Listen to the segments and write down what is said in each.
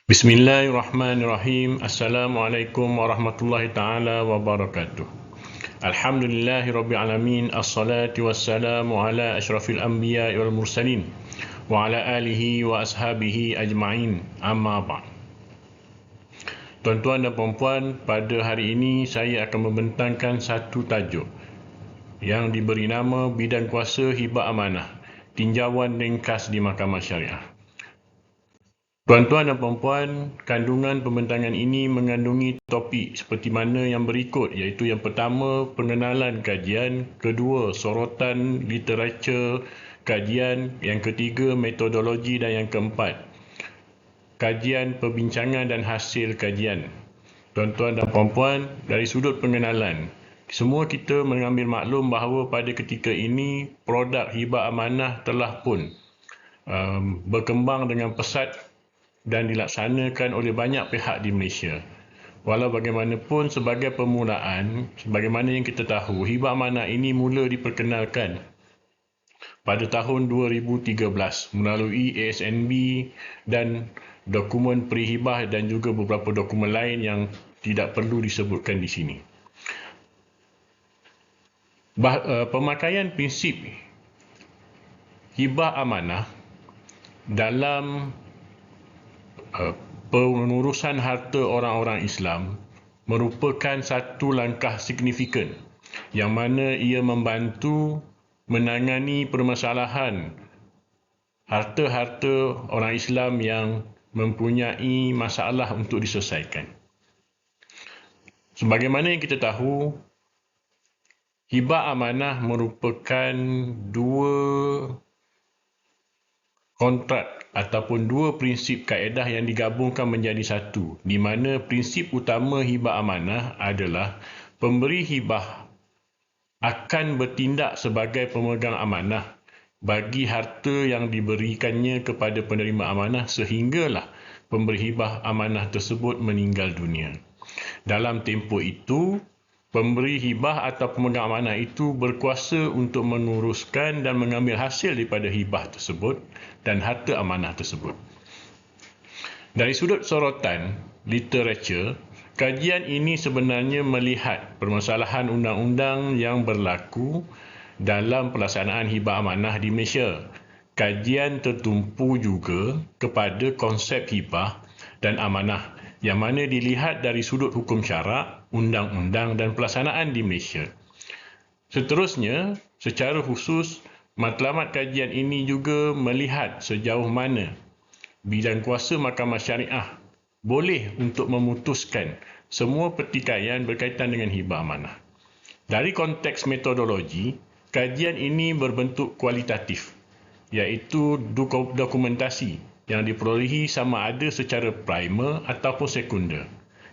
Bismillahirrahmanirrahim. Assalamualaikum warahmatullahi taala wabarakatuh. Alhamdulillahirabbil alamin. Assalatu wassalamu ala asyrafil anbiya'i wal mursalin wa ala alihi wa ashabihi ajma'in. Amma ba'd. Tuan-tuan dan puan-puan, pada hari ini saya akan membentangkan satu tajuk yang diberi nama Bidang Kuasa Hibah Amanah, Tinjauan Ringkas di Mahkamah Syariah. Tuan-tuan dan puan-puan, kandungan pembentangan ini mengandungi topik seperti mana yang berikut, iaitu yang pertama, pengenalan kajian, kedua, sorotan literatur kajian, yang ketiga, metodologi, dan yang keempat, kajian, perbincangan dan hasil kajian. Tuan-tuan dan puan-puan, dari sudut pengenalan, semua kita mengambil maklum bahawa pada ketika ini, produk hibah amanah telah pun berkembang dengan pesat dan dilaksanakan oleh banyak pihak di Malaysia. Walau bagaimanapun, sebagai permulaan, sebagaimana yang kita tahu, hibah amanah ini mula diperkenalkan pada tahun 2013 melalui ASNB dan dokumen perihibah dan juga beberapa dokumen lain yang tidak perlu disebutkan di sini. Pemakaian prinsip hibah amanah dalam pengurusan harta orang-orang Islam merupakan satu langkah signifikan yang mana ia membantu menangani permasalahan harta-harta orang Islam yang mempunyai masalah untuk diselesaikan. Sebagaimana yang kita tahu, hibah amanah merupakan dua kontrak ataupun dua prinsip kaedah yang digabungkan menjadi satu, di mana prinsip utama hibah amanah adalah pemberi hibah akan bertindak sebagai pemegang amanah bagi harta yang diberikannya kepada penerima amanah sehinggalah pemberi hibah amanah tersebut meninggal dunia. Dalam tempoh itu, pemberi hibah atau pemegang amanah itu berkuasa untuk menguruskan dan mengambil hasil daripada hibah tersebut dan harta amanah tersebut. Dari sudut sorotan literatur, kajian ini sebenarnya melihat permasalahan undang-undang yang berlaku dalam pelaksanaan hibah amanah di Malaysia. Kajian tertumpu juga kepada konsep hibah dan amanah yang mana dilihat dari sudut hukum syarak, undang-undang dan pelaksanaan di Malaysia. Seterusnya, secara khusus, matlamat kajian ini juga melihat sejauh mana bidang kuasa Mahkamah Syariah boleh untuk memutuskan semua pertikaian berkaitan dengan hibah amanah. Dari konteks metodologi, kajian ini berbentuk kualitatif, iaitu dokumentasi yang diperolehi sama ada secara primer ataupun sekunder,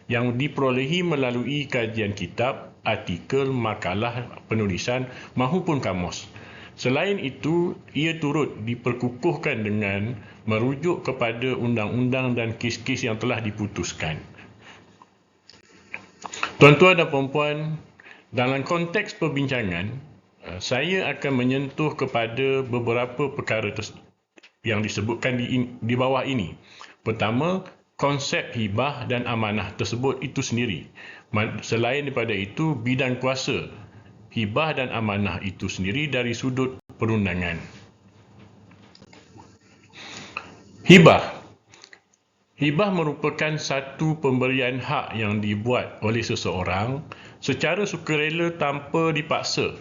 yang diperolehi melalui kajian kitab, artikel, makalah, penulisan mahupun kamus. Selain itu, ia turut diperkukuhkan dengan merujuk kepada undang-undang dan kes-kes yang telah diputuskan. Tuan-tuan dan puan-puan, dalam konteks perbincangan, saya akan menyentuh kepada beberapa perkara yang disebutkan di bawah ini. Pertama, konsep hibah dan amanah tersebut itu sendiri. Selain daripada itu, bidang kuasa hibah dan amanah itu sendiri dari sudut perundangan. Hibah merupakan satu pemberian hak yang dibuat oleh seseorang secara sukarela tanpa dipaksa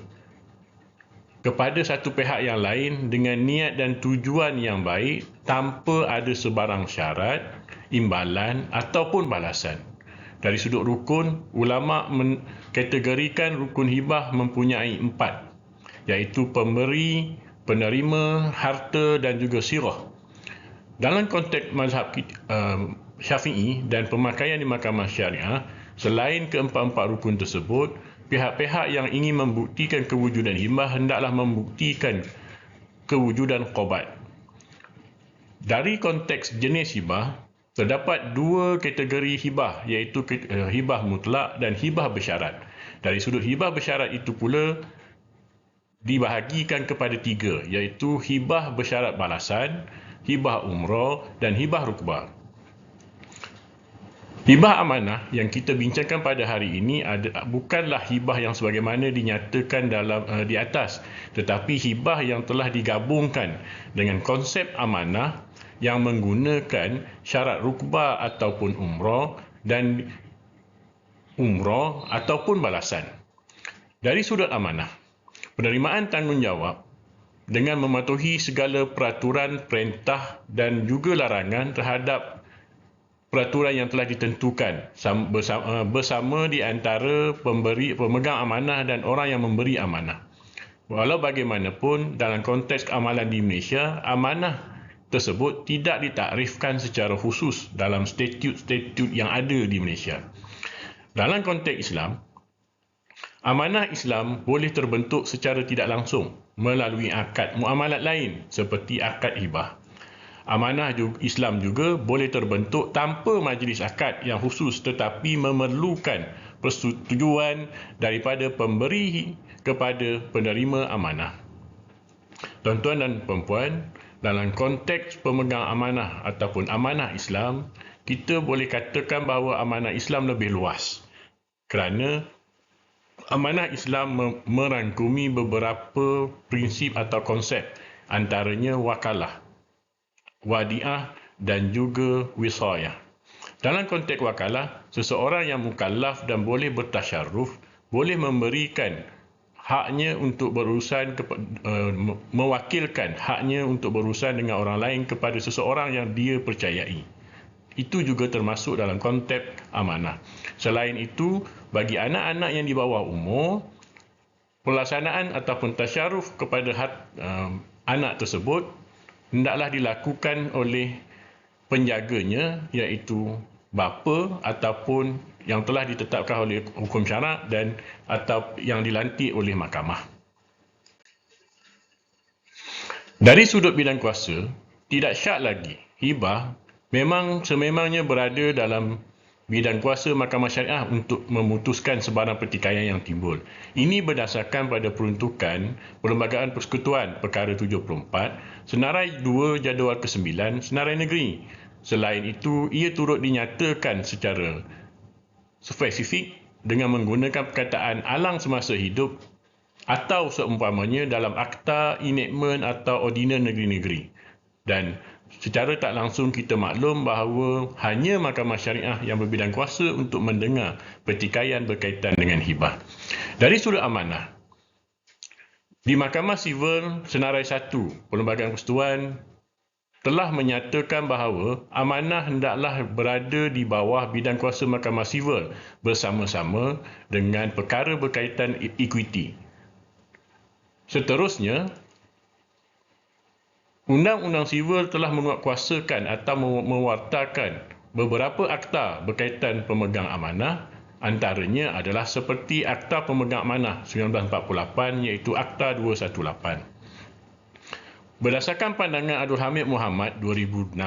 kepada satu pihak yang lain dengan niat dan tujuan yang baik tanpa ada sebarang syarat, imbalan ataupun balasan. Dari sudut rukun, ulama mengkategorikan rukun hibah mempunyai 4, iaitu pemberi, penerima, harta dan juga sirah. Dalam konteks mazhab Syafi'i dan pemakaian di Mahkamah Syariah, selain keempat-empat rukun tersebut, pihak-pihak yang ingin membuktikan kewujudan hibah hendaklah membuktikan kewujudan qobat. Dari konteks jenis hibah, terdapat dua kategori hibah, iaitu hibah mutlak dan hibah bersyarat. Dari sudut hibah bersyarat itu pula dibahagikan kepada 3, iaitu hibah bersyarat balasan, hibah umrah dan hibah rukbah. Hibah amanah yang kita bincangkan pada hari ini bukanlah hibah yang sebagaimana dinyatakan di atas, tetapi hibah yang telah digabungkan dengan konsep amanah yang menggunakan syarat rukbah ataupun umrah ataupun balasan. Dari sudut amanah, penerimaan tanggungjawab dengan mematuhi segala peraturan, perintah dan juga larangan terhadap peraturan yang telah ditentukan bersama di antara pemegang amanah dan orang yang memberi amanah. Walau bagaimanapun, dalam konteks amalan di Malaysia, amanah tersebut tidak ditakrifkan secara khusus dalam statut-statut yang ada di Malaysia. Dalam konteks Islam, amanah Islam boleh terbentuk secara tidak langsung melalui akad muamalat lain seperti akad hibah. Amanah Islam juga boleh terbentuk tanpa majlis akad yang khusus tetapi memerlukan persetujuan daripada pemberi kepada penerima amanah. Tuan-tuan dan puan-puan, dalam konteks pemegang amanah ataupun amanah Islam, kita boleh katakan bahawa amanah Islam lebih luas kerana amanah Islam merangkumi beberapa prinsip atau konsep, antaranya wakalah, wadiah dan juga wisayah. Dalam konteks wakalah, seseorang yang mukallaf dan boleh bertasyarruf boleh memberikan haknya untuk berurusan mewakilkan haknya untuk berurusan dengan orang lain kepada seseorang yang dia percayai. Itu juga termasuk dalam konteks amanah. Selain itu, bagi anak-anak yang di bawah umur, pelaksanaan ataupun tasyarruf kepada anak tersebut hendaklah dilakukan oleh penjaganya, iaitu bapa ataupun yang telah ditetapkan oleh hukum syarak dan atau yang dilantik oleh mahkamah. Dari sudut bidang kuasa, tidak syak lagi hibah memang sememangnya berada dalam bidang kuasa mahkamah syariah untuk memutuskan sebarang pertikaian yang timbul. Ini berdasarkan pada peruntukan Perlembagaan Persekutuan Perkara 74, Senarai 2 Jadual ke-9, Senarai Negeri. Selain itu, ia turut dinyatakan secara spesifik dengan menggunakan perkataan alang semasa hidup atau seumpamanya dalam Akta Enactment atau Ordinan Negeri-Negeri. Dan secara tak langsung kita maklum bahawa hanya mahkamah syariah yang berbidang kuasa untuk mendengar pertikaian berkaitan dengan hibah. Dari sudut amanah, di Mahkamah Sivil Senarai 1 Perlembagaan Persekutuan telah menyatakan bahawa amanah hendaklah berada di bawah bidang kuasa Mahkamah Sivil bersama-sama dengan perkara berkaitan equity. Seterusnya, Undang-Undang Sivil telah menguatkuasakan atau mewartakan beberapa akta berkaitan pemegang amanah, antaranya adalah seperti Akta Pemegang Amanah 1948 iaitu Akta 218. Berdasarkan pandangan Abdul Hamid Muhammad 2006,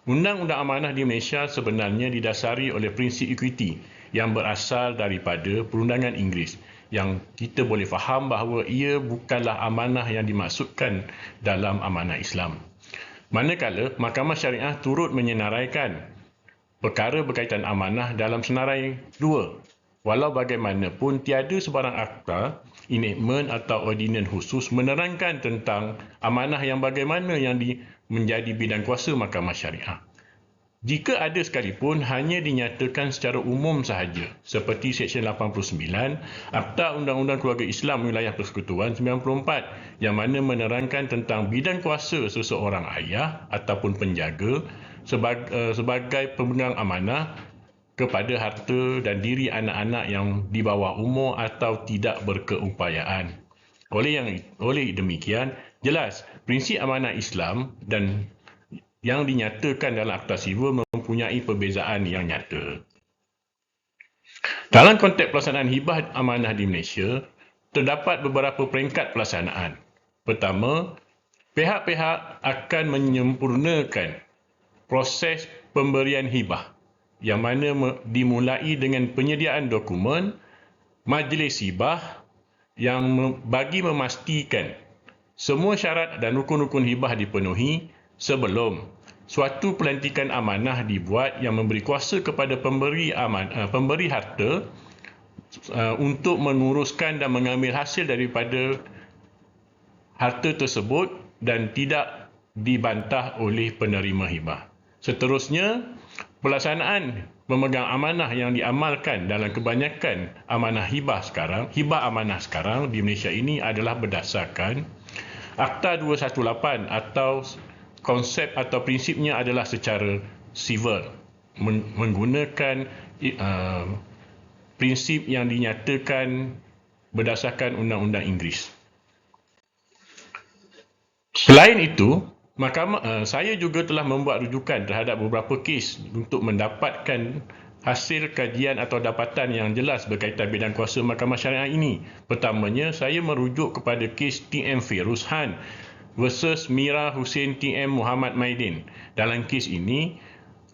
Undang-Undang Amanah di Malaysia sebenarnya didasari oleh prinsip equity yang berasal daripada Perundangan Inggeris, yang kita boleh faham bahawa ia bukanlah amanah yang dimaksudkan dalam amanah Islam. Manakala Mahkamah Syariah turut menyenaraikan perkara berkaitan amanah dalam Senarai 2, walau bagaimanapun tiada sebarang akta, enactment atau ordinan khusus menerangkan tentang amanah yang bagaimana yang menjadi bidang kuasa Mahkamah Syariah. Jika ada sekalipun, hanya dinyatakan secara umum sahaja, seperti Seksyen 89 Akta Undang-Undang Keluarga Islam Wilayah Persekutuan 94 yang mana menerangkan tentang bidang kuasa seseorang ayah ataupun penjaga sebagai pemegang amanah kepada harta dan diri anak-anak yang di bawah umur atau tidak berkeupayaan. Oleh demikian, jelas prinsip amanah Islam dan yang dinyatakan dalam Akta Sivil mempunyai perbezaan yang nyata. Dalam konteks pelaksanaan hibah amanah di Malaysia, terdapat beberapa peringkat pelaksanaan. Pertama, pihak-pihak akan menyempurnakan proses pemberian hibah yang mana dimulai dengan penyediaan dokumen majlis hibah yang bagi memastikan semua syarat dan rukun-rukun hibah dipenuhi sebelum suatu pelantikan amanah dibuat yang memberi kuasa kepada pemberi harta untuk menguruskan dan mengambil hasil daripada harta tersebut dan tidak dibantah oleh penerima hibah. Seterusnya, pelaksanaan pemegang amanah yang diamalkan dalam kebanyakan amanah hibah amanah sekarang di Malaysia ini adalah berdasarkan Akta 218 atau konsep atau prinsipnya adalah secara civil, menggunakan prinsip yang dinyatakan berdasarkan Undang-Undang Inggeris. Selain itu, saya juga telah membuat rujukan terhadap beberapa kes untuk mendapatkan hasil kajian atau dapatan yang jelas berkaitan bidang kuasa Mahkamah Syariah ini. Pertamanya, saya merujuk kepada kes TM Feiruz Han versus Mira Hussein TM Muhammad Maidin. Dalam kes ini,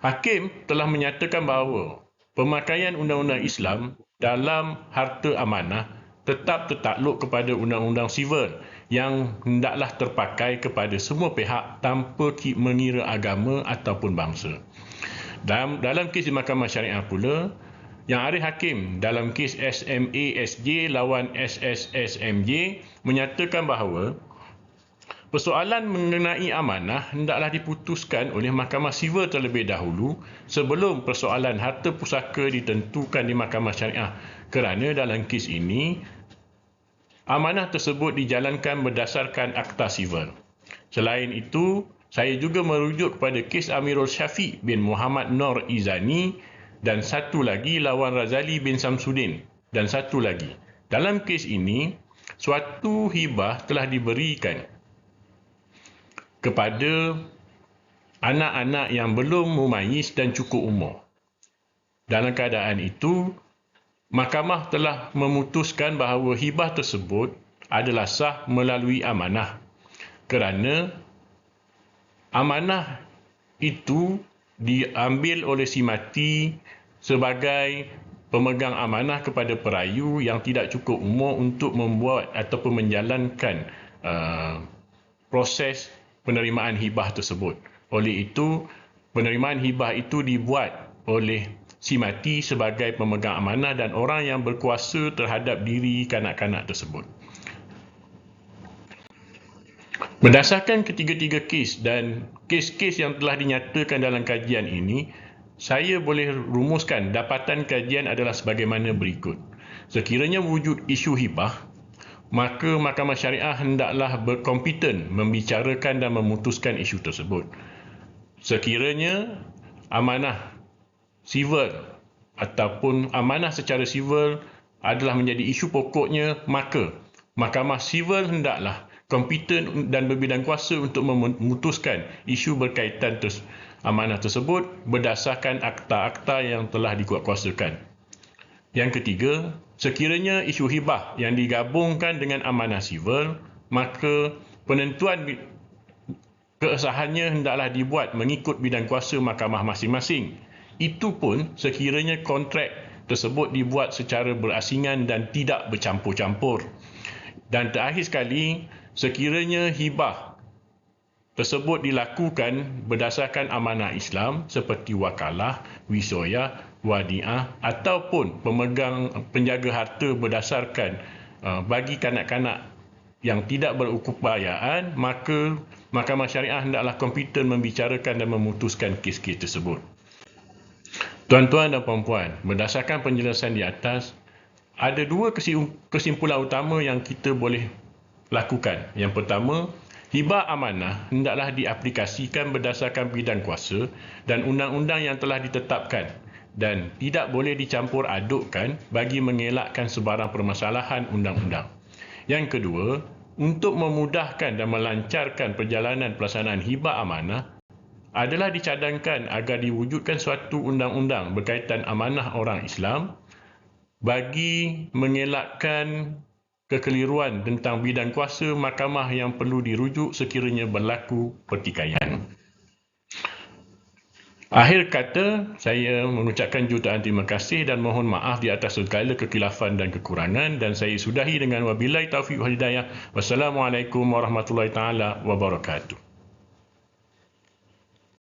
hakim telah menyatakan bahawa pemakaian undang-undang Islam dalam harta amanah tetap tertakluk kepada undang-undang sivil yang hendaklah terpakai kepada semua pihak tanpa mengira agama ataupun bangsa. Dalam kes di Mahkamah Syariah pula, Yang Arif Hakim dalam kes SMA SJ lawan SSSMJ menyatakan bahawa persoalan mengenai amanah hendaklah diputuskan oleh Mahkamah Sivil terlebih dahulu sebelum persoalan harta pusaka ditentukan di Mahkamah Syariah, kerana dalam kes ini amanah tersebut dijalankan berdasarkan Akta Sivil. Selain itu, saya juga merujuk kepada kes Amirul Syafiq bin Muhammad Nur Izani dan satu lagi lawan Razali bin Samsudin dan satu lagi. Dalam kes ini, suatu hibah telah diberikan kepada anak-anak yang belum mumayyiz dan cukup umur. Dalam keadaan itu, mahkamah telah memutuskan bahawa hibah tersebut adalah sah melalui amanah, kerana amanah itu diambil oleh si mati sebagai pemegang amanah kepada perayu yang tidak cukup umur untuk membuat ataupun menjalankan proses penerimaan hibah tersebut. Oleh itu, penerimaan hibah itu dibuat oleh si mati sebagai pemegang amanah dan orang yang berkuasa terhadap diri kanak-kanak tersebut. Berdasarkan ketiga-tiga kes dan kes-kes yang telah dinyatakan dalam kajian ini, saya boleh rumuskan dapatan kajian adalah sebagaimana berikut. Sekiranya wujud isu hibah, maka Mahkamah Syariah hendaklah berkompeten membicarakan dan memutuskan isu tersebut. Sekiranya amanah sivil ataupun amanah secara sivil adalah menjadi isu pokoknya, maka Mahkamah Sivil hendaklah kompeten dan berbidang kuasa untuk memutuskan isu berkaitan amanah tersebut berdasarkan akta-akta yang telah dikuatkuasakan. Yang ketiga, sekiranya isu hibah yang digabungkan dengan amanah sivil, maka penentuan kesahannya hendaklah dibuat mengikut bidang kuasa mahkamah masing-masing. Itu pun sekiranya kontrak tersebut dibuat secara berasingan dan tidak bercampur-campur. Dan terakhir sekali, sekiranya hibah tersebut dilakukan berdasarkan amanah Islam seperti wakalah, wisoyah, wadiah ataupun penjaga harta berdasarkan bagi kanak-kanak yang tidak berupayaan, maka Mahkamah Syariah hendaklah kompeten membicarakan dan memutuskan kes-kes tersebut. Tuan-tuan dan puan-puan, berdasarkan penjelasan di atas, ada dua kesimpulan utama yang kita boleh lakukan. Yang pertama, hibah amanah hendaklah diaplikasikan berdasarkan bidang kuasa dan undang-undang yang telah ditetapkan dan tidak boleh dicampur adukkan bagi mengelakkan sebarang permasalahan undang-undang. Yang kedua, untuk memudahkan dan melancarkan perjalanan pelaksanaan hibah amanah adalah dicadangkan agar diwujudkan suatu undang-undang berkaitan amanah orang Islam bagi mengelakkan kekeliruan tentang bidang kuasa mahkamah yang perlu dirujuk sekiranya berlaku pertikaian. Akhir kata, saya mengucapkan jutaan terima kasih dan mohon maaf di atas segala kekhilafan dan kekurangan, dan saya sudahi dengan wabillahi taufiq wal hidayah. Wassalamualaikum warahmatullahi taala wabarakatuh.